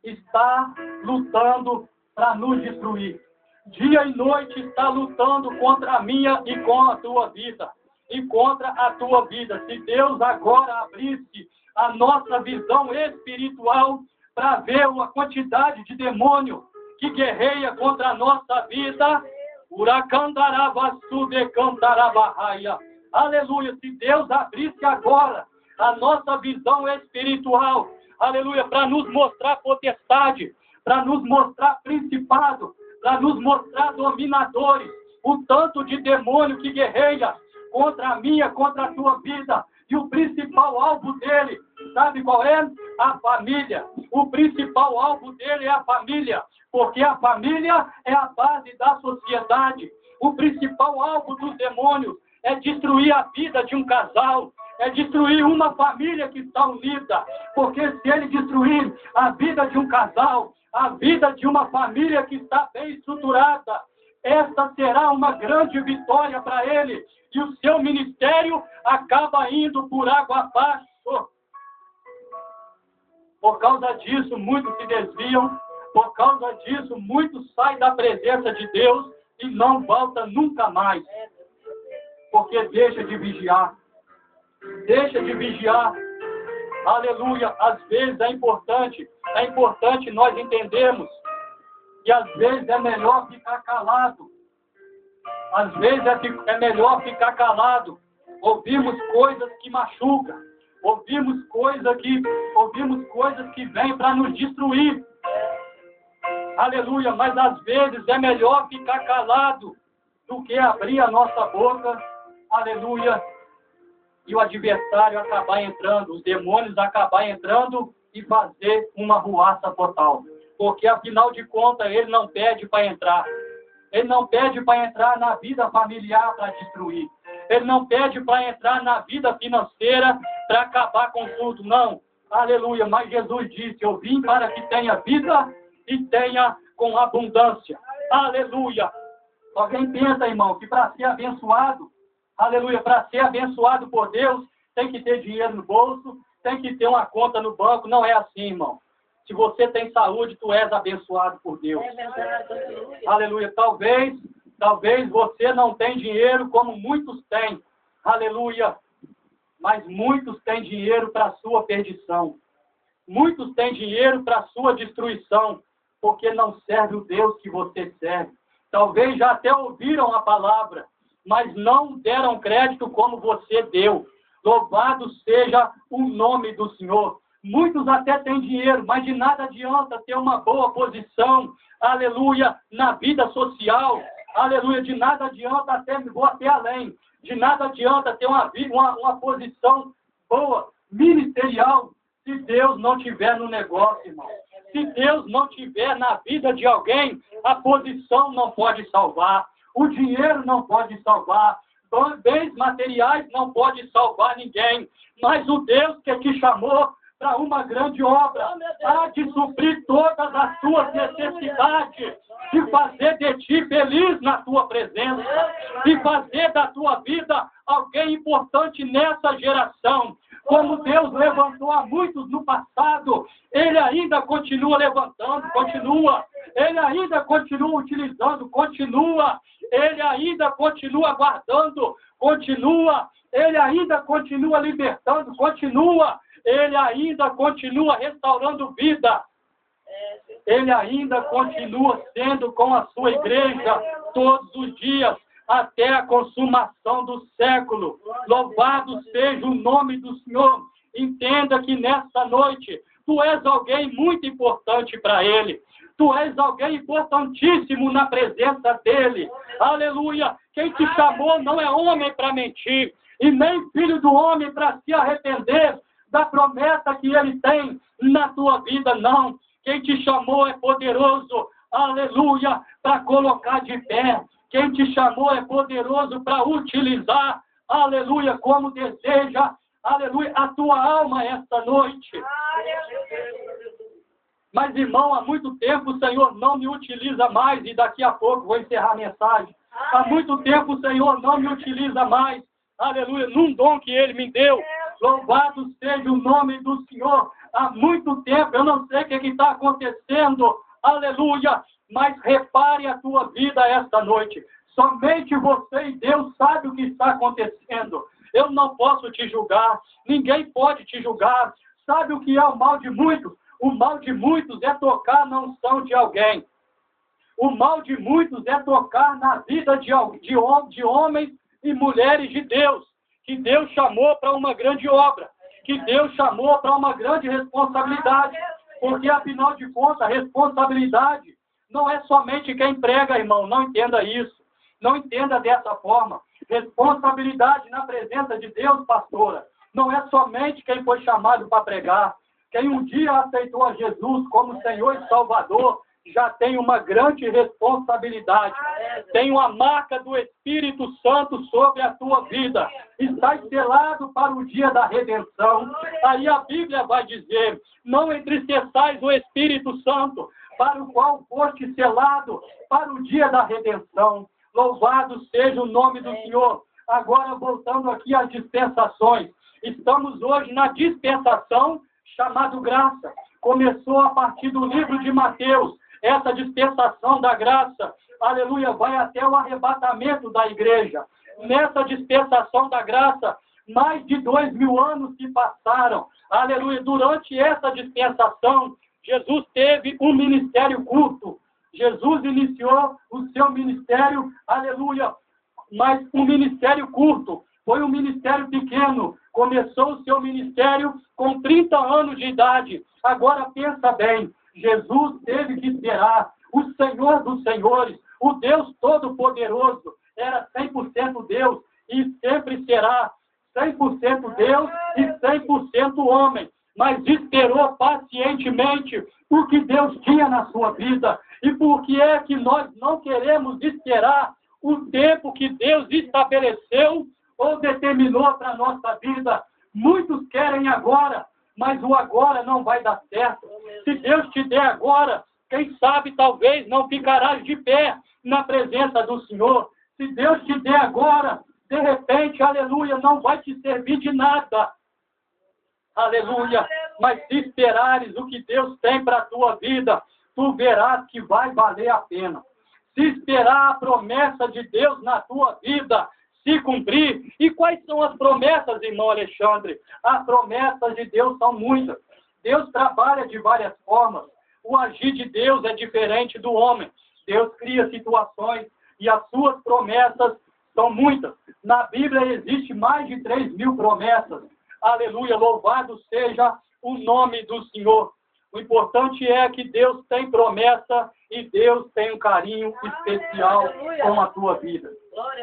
está lutando para nos destruir. Dia e noite está lutando contra a minha e com a tua vida. E contra a tua vida. Se Deus agora abrisse a nossa visão espiritual para ver a quantidade de demônio que guerreia contra a nossa vida, aleluia, se Deus abrisse agora a nossa visão espiritual, aleluia, para nos mostrar potestade, para nos mostrar principado, para nos mostrar dominadores, o tanto de demônio que guerreia contra a minha, contra a tua vida. E o principal alvo dele, sabe qual é? A família. O principal alvo dele é a família, porque a família é a base da sociedade. O principal alvo dos demônios é destruir a vida de um casal, é destruir uma família que está unida, porque se ele destruir a vida de um casal, a vida de uma família que está bem estruturada, esta será uma grande vitória para ele, e o seu ministério acaba indo por água abaixo. Por causa disso, muitos se desviam, por causa disso, muitos saem da presença de Deus e não voltam nunca mais, porque deixa de vigiar. Deixa de vigiar. Aleluia. Às vezes é importante nós entendermos que às vezes é melhor ficar calado. Às vezes é melhor ficar calado. Ouvimos coisas que machucam. Ouvimos coisas que vêm para nos destruir. Aleluia. Mas às vezes é melhor ficar calado do que abrir a nossa boca. Aleluia. E o adversário acabar entrando, os demônios acabar entrando e fazer uma ruaça total. Porque, afinal de contas, ele não pede para entrar. Ele não pede para entrar na vida familiar para destruir. Ele não pede para entrar na vida financeira para acabar com tudo. Não. Aleluia. Mas Jesus disse, eu vim para que tenha vida e tenha com abundância. Aleluia. Alguém pensa, irmão, que para ser abençoado, aleluia, para ser abençoado por Deus, tem que ter dinheiro no bolso, tem que ter uma conta no banco. Não é assim, irmão. Se você tem saúde, tu és abençoado por Deus. É verdade. Aleluia. Talvez você não tenha dinheiro como muitos têm. Aleluia. Mas muitos têm dinheiro para a sua perdição. Muitos têm dinheiro para a sua destruição, porque não serve o Deus que você serve. Talvez já até ouviram a palavra, mas não deram crédito como você deu. Louvado seja o nome do Senhor. Muitos até têm dinheiro, mas de nada adianta ter uma boa posição, aleluia, na vida social, aleluia, de nada adianta, vou até além, de nada adianta ter uma posição boa, ministerial, se Deus não tiver no negócio, irmão. Se Deus não tiver na vida de alguém, a posição não pode salvar, o dinheiro não pode salvar, bens materiais não pode salvar ninguém, mas o Deus que te chamou para uma grande obra, há de suprir todas as suas necessidades, de fazer de ti feliz na tua presença, de fazer da tua vida alguém importante nessa geração. Como Deus levantou a muitos no passado, Ele ainda continua levantando, continua. Ele ainda continua utilizando, continua. Ele ainda continua guardando, continua. Ele ainda continua libertando, continua. Ele ainda continua restaurando vida. Ele ainda continua sendo com a sua igreja todos os dias, até a consumação do século. Louvado seja o nome do Senhor. Entenda que nesta noite, tu és alguém muito importante para Ele. Tu és alguém importantíssimo na presença dEle. Aleluia! Quem te chamou não é homem para mentir, e nem filho do homem para se arrepender da promessa que Ele tem na tua vida, não. Quem te chamou é poderoso, aleluia, para colocar de pé. Quem te chamou é poderoso para utilizar, aleluia, como deseja, aleluia, a tua alma esta noite. Mas, irmão, há muito tempo o Senhor não me utiliza mais, e daqui a pouco vou encerrar a mensagem. Há muito tempo o Senhor não me utiliza mais, aleluia, num dom que Ele me deu. Louvado seja o nome do Senhor. Há muito tempo, eu não sei o que está acontecendo, aleluia, mas repare a tua vida esta noite. Somente você e Deus sabe o que está acontecendo. Eu não posso te julgar, ninguém pode te julgar. Sabe o que é o mal de muitos? O mal de muitos é tocar na unção de alguém. O mal de muitos é tocar na vida de homens e mulheres de Deus, que Deus chamou para uma grande obra, que Deus chamou para uma grande responsabilidade, porque, afinal de contas, responsabilidade não é somente quem prega, irmão, não entenda isso, não entenda dessa forma. Responsabilidade na presença de Deus, pastora, não é somente quem foi chamado para pregar. Quem um dia aceitou a Jesus como Senhor e Salvador, já tem uma grande responsabilidade. Tem uma marca do Espírito Santo sobre a tua vida. Está selado para o dia da redenção. Aí a Bíblia vai dizer: não entristeçais o Espírito Santo, para o qual foste selado para o dia da redenção. Louvado seja o nome do Senhor. Agora, voltando aqui às dispensações. Estamos hoje na dispensação chamada graça. Começou a partir do livro de Mateus. Essa dispensação da graça, aleluia, vai até o arrebatamento da igreja. Nessa dispensação da graça, mais de 2000 anos se passaram. Aleluia, durante essa dispensação, Jesus teve um ministério curto. Jesus iniciou o seu ministério, aleluia, mas um ministério curto. Foi um ministério pequeno. Começou o seu ministério com 30 anos de idade. Agora pensa bem. Jesus teve que esperar o Senhor dos Senhores, o Deus Todo-Poderoso, era 100% Deus e sempre será 100% Deus e 100% homem, mas esperou pacientemente o que Deus tinha na sua vida. E por que é que nós não queremos esperar o tempo que Deus estabeleceu ou determinou para a nossa vida? Muitos querem agora, mas o agora não vai dar certo. Se Deus te der agora, quem sabe talvez não ficarás de pé na presença do Senhor. Se Deus te der agora, de repente, aleluia, não vai te servir de nada. Aleluia. Mas se esperares o que Deus tem para a tua vida, tu verás que vai valer a pena. Se esperar a promessa de Deus na tua vida se cumprir. E quais são as promessas, irmão Alexandre? As promessas de Deus são muitas. Deus trabalha de várias formas. O agir de Deus é diferente do homem. Deus cria situações e as suas promessas são muitas. Na Bíblia existe mais de 3.000 promessas. Aleluia, louvado seja o nome do Senhor. O importante é que Deus tem promessa e Deus tem um carinho especial com a tua vida.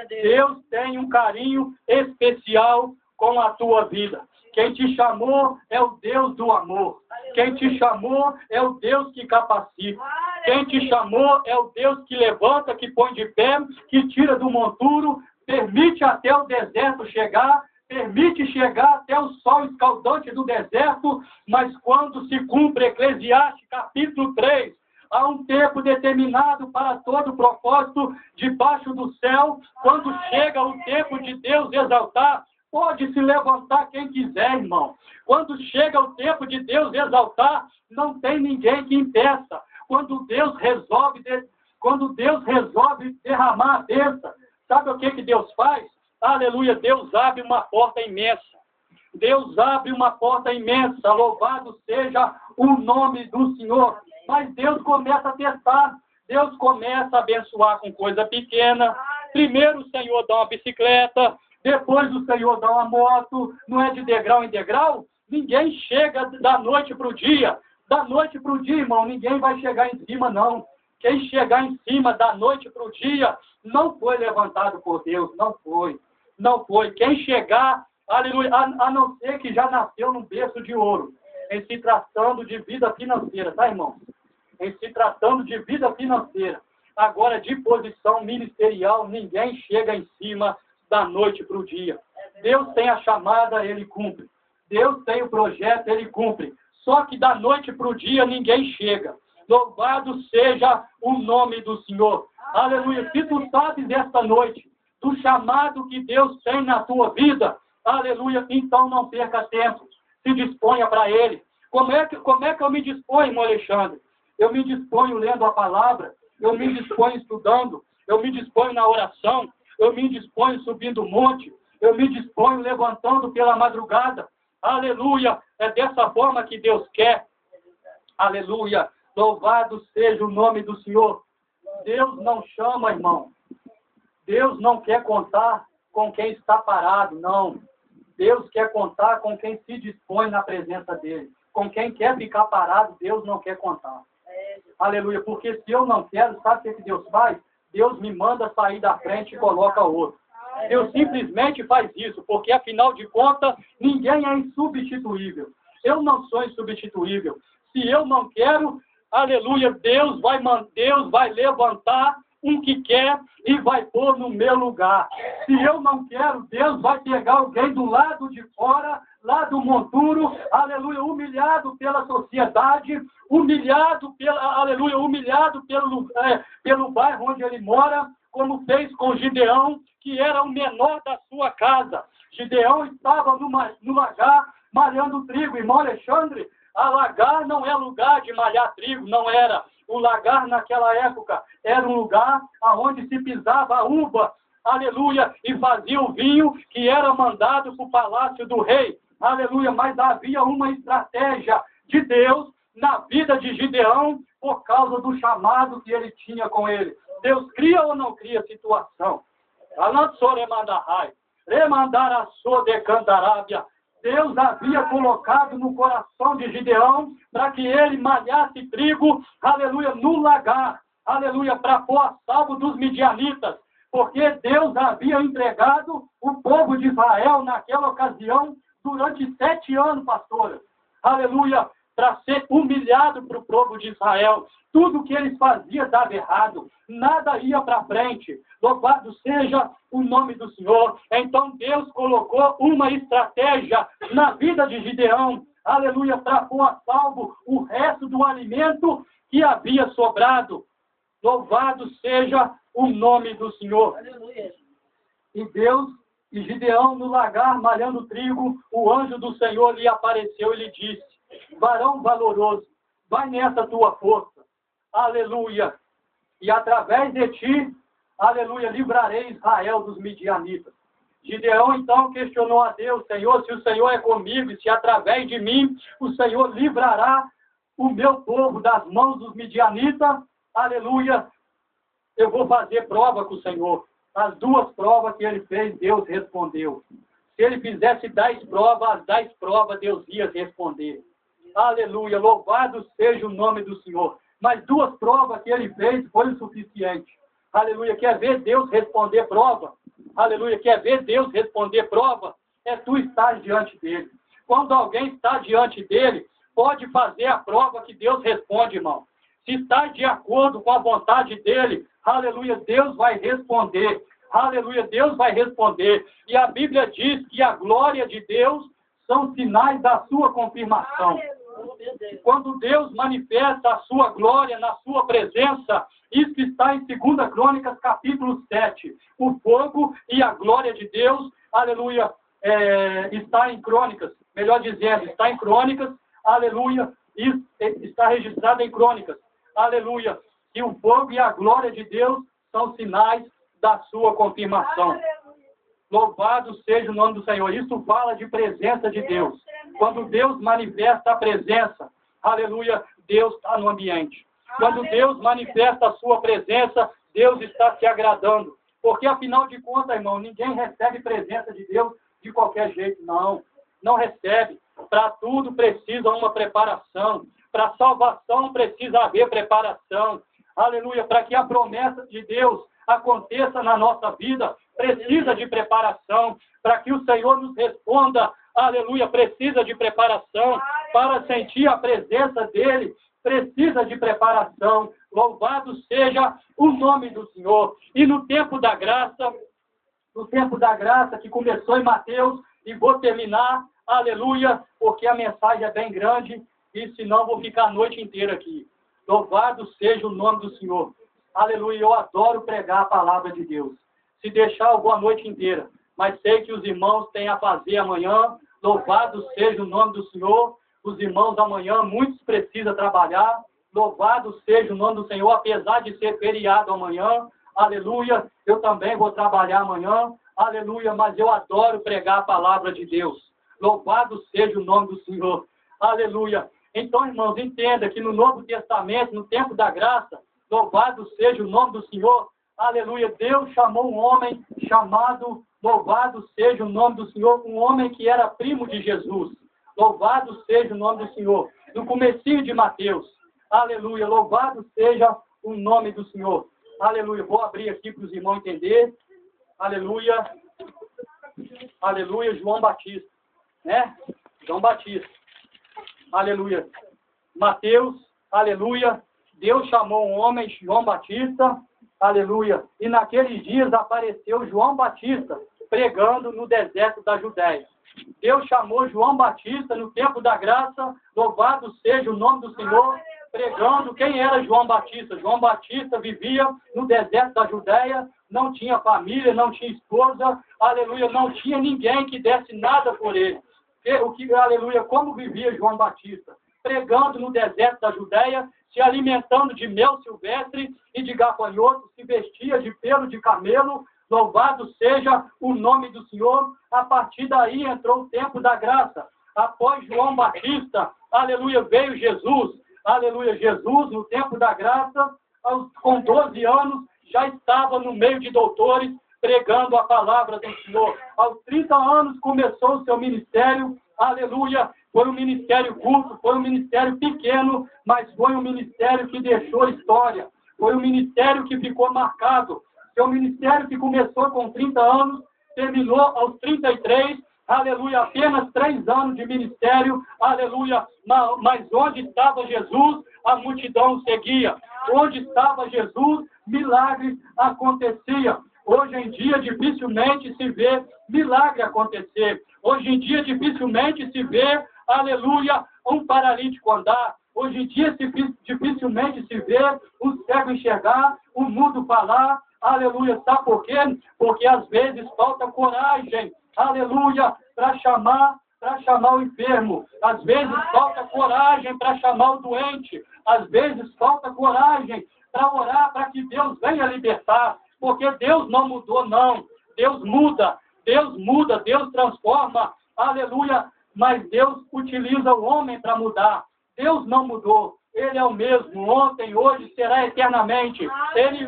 Deus tem um carinho especial com a tua vida. Quem te chamou é o Deus do amor. Quem te chamou é o Deus que capacita. Quem te chamou é o Deus que levanta, que põe de pé, que tira do monturo, permite até o deserto chegar, permite chegar até o sol escaldante do deserto, mas quando se cumpre Eclesiastes capítulo 3, há um tempo determinado para todo propósito debaixo do céu. Quando chega o tempo de Deus exaltar, pode se levantar quem quiser, irmão. Quando chega o tempo de Deus exaltar, não tem ninguém que impeça. Quando Deus resolve derramar a bênção, sabe o que Deus faz? Aleluia, Deus abre uma porta imensa. Deus abre uma porta imensa, louvado seja o nome do Senhor. Mas Deus começa a testar, Deus começa a abençoar com coisa pequena. Primeiro o Senhor dá uma bicicleta, depois o Senhor dá uma moto, não é de degrau em degrau? Ninguém chega da noite para o dia. Da noite para o dia, irmão, ninguém vai chegar em cima, não. Quem chegar em cima da noite para o dia não foi levantado por Deus, não foi. Não foi. Quem chegar, aleluia, a não ser que já nasceu num berço de ouro, em se tratando de vida financeira, tá, irmão? Em se tratando de vida financeira. Agora, de posição ministerial, ninguém chega em cima da noite para o dia. Deus tem a chamada, Ele cumpre. Deus tem o projeto, Ele cumpre. Só que da noite para o dia, ninguém chega. Louvado seja o nome do Senhor. Aleluia. Se tu sabes esta noite do chamado que Deus tem na tua vida, aleluia, então não perca tempo. Se disponha para Ele. Como é que eu me disponho, irmão Alexandre? Eu me disponho lendo a palavra, eu me disponho estudando, eu me disponho na oração, eu me disponho subindo o monte, eu me disponho levantando pela madrugada. Aleluia. É dessa forma que Deus quer. Aleluia. Louvado seja o nome do Senhor. Deus não chama, irmão. Deus não quer contar com quem está parado, não. Deus quer contar com quem se dispõe na presença dEle. Com quem quer ficar parado, Deus não quer contar. Aleluia. Porque se eu não quero, sabe o que Deus faz? Deus me manda sair da frente e coloca outro. Deus simplesmente faz isso, porque afinal de contas, ninguém é insubstituível. Eu não sou insubstituível. Se eu não quero, aleluia, Deus vai levantar um que quer e vai pôr no meu lugar. Se eu não quero, Deus vai pegar alguém do lado de fora, lá do monturo, aleluia, humilhado pela sociedade, humilhado pelo bairro onde ele mora, como fez com Gideão, que era o menor da sua casa. Gideão estava no lagar malhando trigo. Irmão Alexandre, a lagar não é lugar de malhar trigo, não era. O lagar naquela época era um lugar onde se pisava a uva, aleluia, e fazia o vinho que era mandado para o palácio do rei, aleluia. Mas havia uma estratégia de Deus na vida de Gideão por causa do chamado que ele tinha com ele. Deus cria ou não cria situação? Deus havia colocado no coração de Gideão para que ele malhasse trigo, aleluia, no lagar, aleluia, para pôr a salvo dos midianitas, porque Deus havia entregado o povo de Israel naquela ocasião durante 7 anos, pastora, aleluia, para ser humilhado para o povo de Israel. Tudo que eles faziam dava errado, nada ia para frente. Louvado seja o nome do Senhor. Então Deus colocou uma estratégia na vida de Gideão, aleluia, para pôr a salvo o resto do alimento que havia sobrado. Louvado seja o nome do Senhor. Aleluia. E Gideão no lagar malhando trigo, o anjo do Senhor lhe apareceu e lhe disse: varão valoroso, vai nessa tua força, aleluia, e através de ti, aleluia, livrarei Israel dos midianitas. Gideão então questionou a Deus: Senhor, se o Senhor é comigo e se através de mim o Senhor livrará o meu povo das mãos dos midianitas, aleluia, eu vou fazer prova com o Senhor. As 2 provas que ele fez, Deus respondeu. Se ele fizesse 10 provas, as 10 provas Deus ia responder. Aleluia, louvado seja o nome do Senhor. Mas 2 provas que ele fez foi o suficiente. Aleluia, quer ver Deus responder prova? Aleluia, quer ver Deus responder prova? É tu estar diante dele. Quando alguém está diante dele, pode fazer a prova que Deus responde, irmão. Se está de acordo com a vontade dele, aleluia, Deus vai responder. Aleluia, Deus vai responder. E a Bíblia diz que a glória de Deus são sinais da sua confirmação. Quando Deus manifesta a sua glória na sua presença, isso está em 2 Crônicas, capítulo 7. O fogo e a glória de Deus, aleluia, está em Crônicas, melhor dizendo, está em Crônicas, aleluia, está registrado em Crônicas, aleluia. E o fogo e a glória de Deus são sinais da sua confirmação. Louvado seja o nome do Senhor. Isso fala de presença de Deus. Quando Deus manifesta a presença, aleluia, Deus está no ambiente. Quando Deus manifesta a sua presença, Deus está se agradando. Porque, afinal de contas, irmão, ninguém recebe presença de Deus de qualquer jeito. Não recebe. Para tudo precisa uma preparação. Para salvação precisa haver preparação. Aleluia. Para que a promessa de Deus aconteça na nossa vida, precisa de preparação. Para que o Senhor nos responda, aleluia, precisa de preparação. Para sentir a presença dEle, precisa de preparação. Louvado seja o nome do Senhor. E no tempo da graça que começou em Mateus, e vou terminar, aleluia, porque a mensagem é bem grande, e senão vou ficar a noite inteira aqui. Louvado seja o nome do Senhor. Aleluia, eu adoro pregar a palavra de Deus. Se deixar, eu vou a noite inteira. Mas sei que os irmãos têm a fazer amanhã. Louvado seja o nome do Senhor. Os irmãos amanhã, muitos precisam trabalhar. Louvado seja o nome do Senhor, apesar de ser feriado amanhã. Aleluia, eu também vou trabalhar amanhã. Aleluia, mas eu adoro pregar a palavra de Deus. Louvado seja o nome do Senhor. Aleluia. Então, irmãos, entenda que no Novo Testamento, no tempo da graça, louvado seja o nome do Senhor. Aleluia, Deus chamou um homem chamado, louvado seja o nome do Senhor, um homem que era primo de Jesus. Louvado seja o nome do Senhor. No comecinho de Mateus. Aleluia, louvado seja o nome do Senhor. Aleluia, vou abrir aqui para os irmãos entenderem. Aleluia. Aleluia, João Batista. Né? João Batista. Aleluia. Mateus, aleluia. Deus chamou um homem, João Batista. Aleluia. E naqueles dias apareceu João Batista pregando no deserto da Judéia. Deus chamou João Batista no tempo da graça. Louvado seja o nome do Senhor. Pregando. Quem era João Batista? João Batista vivia no deserto da Judéia, não tinha família, não tinha esposa, aleluia, não tinha ninguém que desse nada por ele. Aleluia, como vivia João Batista? Pregando no deserto da Judéia, se alimentando de mel silvestre e de gafanhotos, se vestia de pelo de camelo. Louvado seja o nome do Senhor. A partir daí entrou o tempo da graça. Após João Batista, aleluia, veio Jesus. Aleluia, Jesus, no tempo da graça, com 12 anos, já estava no meio de doutores, pregando a palavra do Senhor. Aos 30 anos começou o seu ministério, aleluia, foi um ministério curto, foi um ministério pequeno, mas foi um ministério que deixou história, foi um ministério que ficou marcado. Seu ministério que começou com 30 anos, terminou aos 33, aleluia, apenas 3 anos de ministério, aleluia, mas onde estava Jesus, a multidão seguia. Onde estava Jesus, milagres acontecia. Hoje em dia dificilmente se vê milagre acontecer. Hoje em dia dificilmente se vê, aleluia, um paralítico andar. Hoje em dia dificilmente se vê um cego enxergar, um mudo falar. Aleluia, sabe por quê? Porque às vezes falta coragem, aleluia, para chamar o enfermo. Às vezes falta coragem para chamar o doente. Às vezes falta coragem para orar para que Deus venha libertar. Porque Deus não mudou, não. Deus muda, Deus transforma. Aleluia, mas Deus utiliza o homem para mudar. Deus não mudou. Ele é o mesmo, ontem, hoje, será eternamente. Ele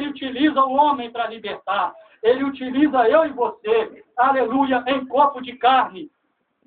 utiliza o homem para libertar. Ele utiliza eu e você, aleluia, em corpo de carne,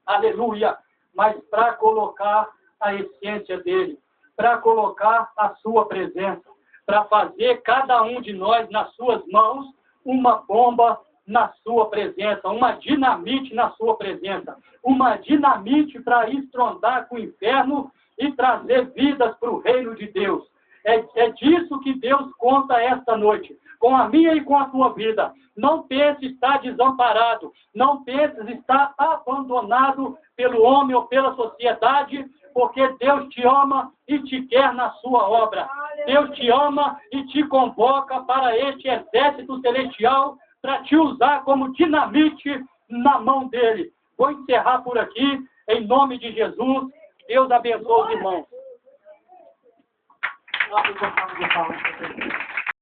aleluia, mas para colocar a essência dele, para colocar a sua presença, para fazer cada um de nós nas suas mãos uma bomba na sua presença, uma dinamite na sua presença, uma dinamite para estrondar com o inferno e trazer vidas para o reino de Deus. É disso que Deus conta esta noite, com a minha e com a tua vida. Não pense estar desamparado, não pense estar abandonado pelo homem ou pela sociedade, porque Deus te ama e te quer na sua obra. Deus te ama e te convoca para este exército celestial, para te usar como dinamite na mão dele. Vou encerrar por aqui, em nome de Jesus. Deus abençoe os irmãos.